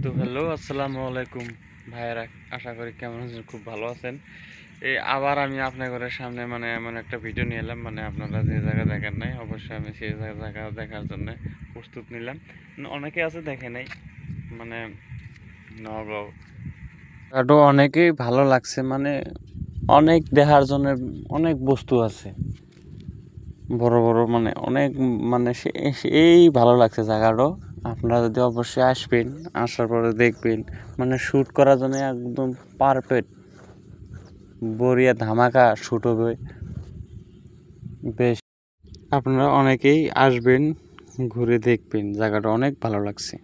তো হ্যালো, আসসালামু আলাইকুম ভাইয়েরা, আশা করি কেমন আছেন, খুব ভালো আছেন। এই আবার আমি আপনাদের সামনে এমন একটা ভিডিও নিয়ে এলাম, আপনারা যে জায়গা দেখেন নাই, অবশ্যই আমি সেই জায়গা দেখার জন্য প্রস্তুত নিলাম। অনেকে আছে দেখে নাই, মানে নগাঁও অনেকেই ভালো লাগছে, অনেক দেখার জন্য অনেক বস্তু আছে, বড় বড় অনেক সেই ভালো লাগছে জায়গাটা। আপনারা যদি অবশ্যই আসবেন, আসার পরে দেখবেন, শ্যুট করার জন্য একদম পারফেক্ট, বড়িয়া ধামাকা শ্যুট হবে। বেশ, আপনারা অনেকেই আসবেন, ঘুরে দেখবেন, জায়গাটা অনেক ভালো লাগছে।